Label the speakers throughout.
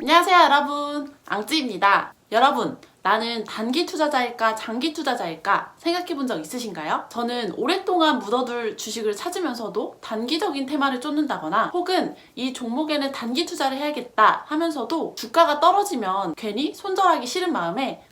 Speaker 1: 안녕하세요 여러분, 앙찌입니다. 여러분, 나는 단기 투자자일까 장기 투자자일까 생각해 본 적 있으신가요? 저는 오랫동안 묻어둘 주식을 찾으면서도 단기적인 테마를 쫓는다거나 혹은 이 종목에는 단기 투자를 해야겠다 하면서도 주가가 떨어지면 괜히 손절하기 싫은 마음에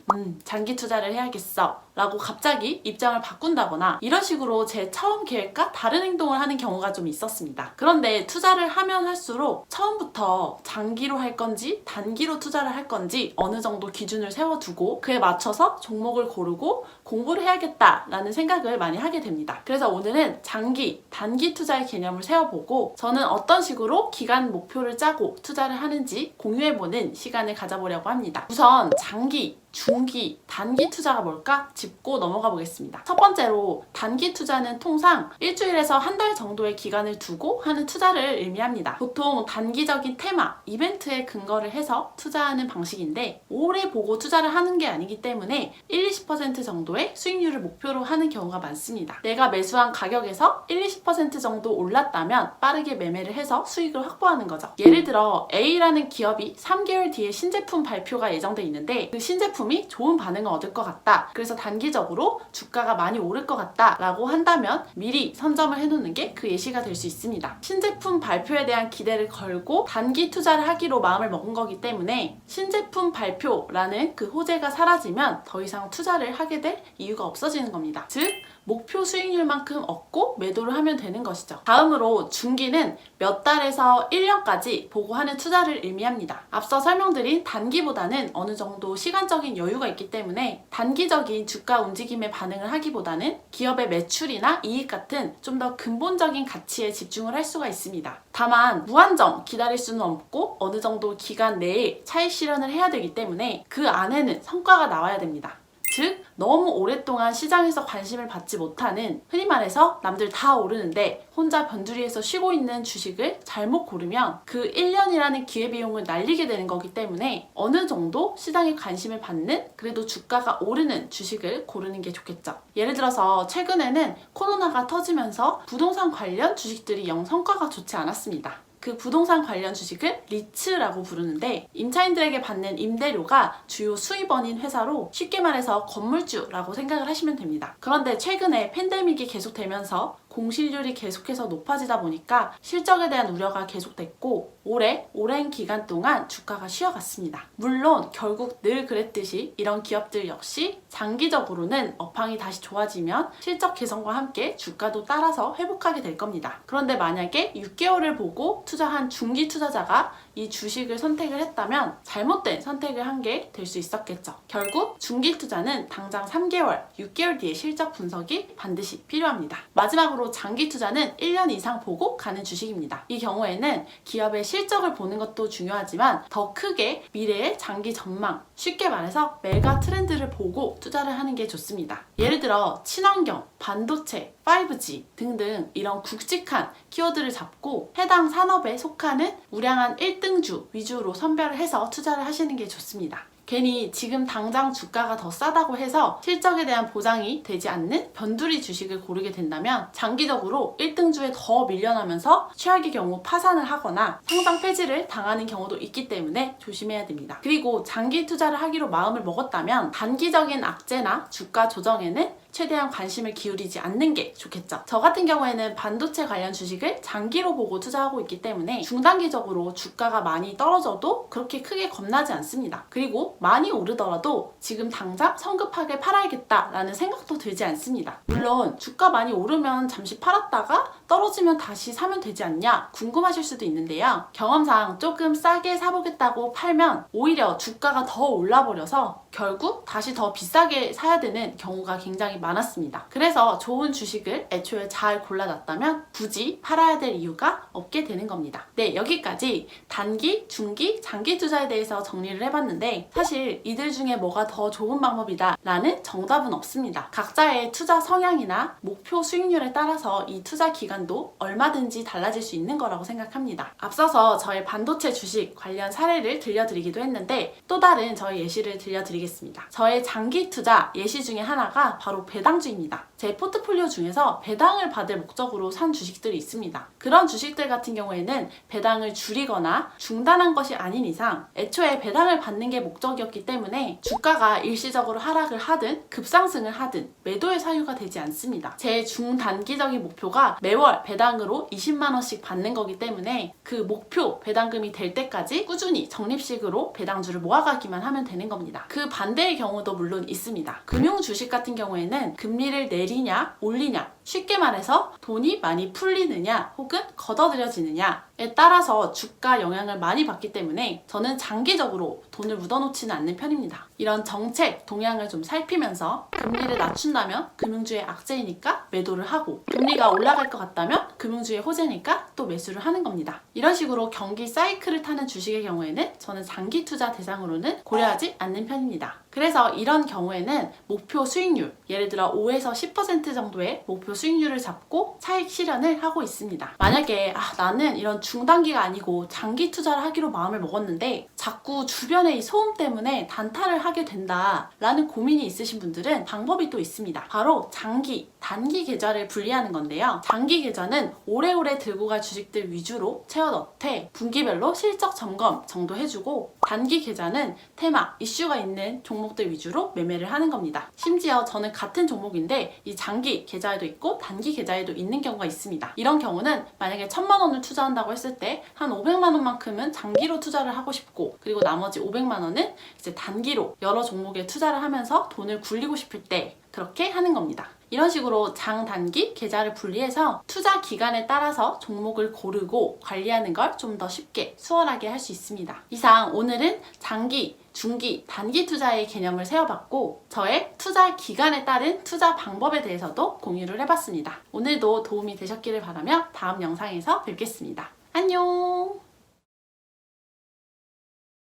Speaker 1: 장기 투자를 해야겠어 라고 갑자기 입장을 바꾼다거나 이런 식으로 제 처음 계획과 다른 행동을 하는 경우가 좀 있었습니다. 그런데 투자를 하면 할수록 처음부터 장기로 할 건지 단기로 투자를 할 건지 어느 정도 기준을 세워두고 그에 맞춰서 종목을 고르고 공부를 해야겠다라는 생각을 많이 하게 됩니다. 그래서 오늘은 장기, 단기 투자의 개념을 세워보고 저는 어떤 식으로 기간 목표를 짜고 투자를 하는지 공유해보는 시간을 가져보려고 합니다. 우선 장기, 중기, 단기 투자가 뭘까 짚고 넘어가 보겠습니다. 첫 번째로 단기 투자는 통상 일주일에서 한 달 정도의 기간을 두고 하는 투자를 의미합니다. 보통 단기적인 테마, 이벤트에 근거를 해서 투자하는 방식인데 오래 보고 투자를 하는 게 아니기 때문에 1-20% 정도의 수익률을 목표로 하는 경우가 많습니다. 내가 매수한 가격에서 1-20% 정도 올랐다면 빠르게 매매를 해서 수익을 확보하는 거죠. 예를 들어 A라는 기업이 3개월 뒤에 신제품 발표가 예정돼 있는데 그 신제품이 좋은 반응을 얻을 것 같다. 그래서 단기적으로 주가가 많이 오를 것 같다 라고 한다면 미리 선점을 해놓는 게 그 예시가 될 수 있습니다. 신제품 발표에 대한 기대를 걸고 단기 투자를 하기로 마음을 먹은 거기 때문에 신제품 발표라는 그 호재가 사라지면 더 이상 투자를 하게 될 이유가 없어지는 겁니다. 즉 목표 수익률만큼 얻고 매도를 하면 되는 것이죠. 다음으로 중기는 몇 달에서 1년까지 보고 하는 투자를 의미합니다. 앞서 설명드린 단기보다는 어느 정도 시간적인 여유가 있기 때문에 단기적인 주가 움직임에 반응을 하기보다는 기업의 매출이나 이익 같은 좀 더 근본적인 가치에 집중을 할 수가 있습니다. 다만 무한정 기다릴 수는 없고 어느 정도 기간 내에 차익 실현을 해야 되기 때문에 그 안에는 성과가 나와야 됩니다. 즉 너무 오랫동안 시장에서 관심을 받지 못하는 흔히 말해서 남들 다 오르는데 혼자 변두리에서 쉬고 있는 주식을 잘못 고르면 그 1년이라는 기회비용을 날리게 되는 거기 때문에 어느 정도 시장에 관심을 받는 그래도 주가가 오르는 주식을 고르는 게 좋겠죠. 예를 들어서 최근에는 코로나가 터지면서 부동산 관련 주식들이 영 성과가 좋지 않았습니다. 그 부동산 관련 주식을 리츠라고 부르는데 임차인들에게 받는 임대료가 주요 수입원인 회사로 쉽게 말해서 건물주라고 생각을 하시면 됩니다. 그런데 최근에 팬데믹이 계속되면서 공실률이 계속해서 높아지다 보니까 실적에 대한 우려가 계속됐고 오랜 기간 동안 주가가 쉬어갔습니다. 물론 결국 늘 그랬듯이 이런 기업들 역시 장기적으로는 업황이 다시 좋아지면 실적 개선과 함께 주가도 따라서 회복하게 될 겁니다. 그런데 만약에 6개월을 보고 투자한 중기 투자자가 이 주식을 선택을 했다면 잘못된 선택을 한 게 될 수 있었겠죠. 결국 중기 투자는 당장 3개월, 6개월 뒤에 실적 분석이 반드시 필요합니다. 마지막으로 장기 투자는 1년 이상 보고 가는 주식입니다. 이 경우에는 기업의 실적을 보는 것도 중요하지만 더 크게 미래의 장기 전망, 쉽게 말해서 메가 트렌드를 보고 투자를 하는 게 좋습니다. 예를 들어 친환경, 반도체, 5G 등등 이런 굵직한 키워드를 잡고 해당 산업에 속하는 우량한 1등주 위주로 선별을 해서 투자를 하시는 게 좋습니다. 괜히 지금 당장 주가가 더 싸다고 해서 실적에 대한 보장이 되지 않는 변두리 주식을 고르게 된다면 장기적으로 1등주에 더 밀려나면서 최악의 경우 파산을 하거나 상장 폐지를 당하는 경우도 있기 때문에 조심해야 됩니다. 그리고 장기 투자를 하기로 마음을 먹었다면 단기적인 악재나 주가 조정에는 최대한 관심을 기울이지 않는 게 좋겠죠. 저 같은 경우에는 반도체 관련 주식을 장기로 보고 투자하고 있기 때문에 중단기적으로 주가가 많이 떨어져도 그렇게 크게 겁나지 않습니다. 그리고 많이 오르더라도 지금 당장 성급하게 팔아야겠다라는 생각도 들지 않습니다. 물론 주가 많이 오르면 잠시 팔았다가 떨어지면 다시 사면 되지 않냐 궁금하실 수도 있는데요. 경험상 조금 싸게 사보겠다고 팔면 오히려 주가가 더 올라버려서 결국 다시 더 비싸게 사야 되는 경우가 굉장히 많았습니다. 그래서 좋은 주식을 애초에 잘 골라놨다면 굳이 팔아야 될 이유가 없게 되는 겁니다. 네, 여기까지 단기, 중기, 장기 투자에 대해서 정리를 해봤는데 사실 이들 중에 뭐가 더 좋은 방법이다 라는 정답은 없습니다. 각자의 투자 성향이나 목표 수익률에 따라서 이 투자 기간도 얼마든지 달라질 수 있는 거라고 생각합니다. 앞서서 저의 반도체 주식 관련 사례를 들려드리기도 했는데 또 다른 저의 예시를 들려드리겠습니다. 알려드리겠습니다. 저의 장기 투자 예시 중에 하나가 바로 배당주입니다. 제 포트폴리오 중에서 배당을 받을 목적으로 산 주식들이 있습니다. 그런 주식들 같은 경우에는 배당을 줄이거나 중단한 것이 아닌 이상 애초에 배당을 받는 게 목적이었기 때문에 주가가 일시적으로 하락을 하든 급상승을 하든 매도의 사유가 되지 않습니다. 제 중단기적인 목표가 매월 배당으로 20만 원씩 받는 거기 때문에 그 목표 배당금이 될 때까지 꾸준히 적립식으로 배당주를 모아가기만 하면 되는 겁니다. 그 반대의 경우도 물론 있습니다. 금융 주식 같은 경우에는 금리를 내리냐 올리냐, 쉽게 말해서 돈이 많이 풀리느냐 혹은 걷어들여지느냐에 따라서 주가 영향을 많이 받기 때문에 저는 장기적으로 돈을 묻어놓지는 않는 편입니다. 이런 정책 동향을 좀 살피면서 금리를 낮춘다면 금융주의 악재이니까 매도를 하고, 금리가 올라갈 것 같다면 금융주의 호재니까 또 매수를 하는 겁니다. 이런 식으로 경기 사이클을 타는 주식의 경우에는 저는 장기 투자 대상으로는 고려하지 않는 편입니다. 그래서 이런 경우에는 목표 수익률, 예를 들어 5에서 10% 정도의 목표 수익률을 잡고 차익 실현을 하고 있습니다. 만약에 나는 이런 중단기가 아니고 장기 투자를 하기로 마음을 먹었는데 자꾸 주변의 이 소음 때문에 단타를 하게 된다라는 고민이 있으신 분들은 방법이 또 있습니다. 바로 장기, 단기 계좌를 분리하는 건데요. 장기 계좌는 오래오래 들고 갈 주식들 위주로 채워 넣되 분기별로 실적 점검 정도 해주고, 단기 계좌는 테마, 이슈가 있는 종목들 위주로 매매를 하는 겁니다. 심지어 저는 같은 종목인데 이 장기 계좌에도 있고 단기 계좌에도 있는 경우가 있습니다. 이런 경우는 만약에 1,000만 원을 투자한다고 했을 때 한 500만 원만큼은 장기로 투자를 하고 싶고, 그리고 나머지 500만 원은 이제 단기로 여러 종목에 투자를 하면서 돈을 굴리고 싶을 때 그렇게 하는 겁니다. 이런 식으로 장, 단기 계좌를 분리해서 투자 기간에 따라서 종목을 고르고 관리하는 걸 좀 더 쉽게 수월하게 할 수 있습니다. 이상 오늘은 장기, 중기, 단기 투자의 개념을 세워봤고 저의 투자 기간에 따른 투자 방법에 대해서도 공유를 해봤습니다. 오늘도 도움이 되셨기를 바라며 다음 영상에서 뵙겠습니다. 안녕!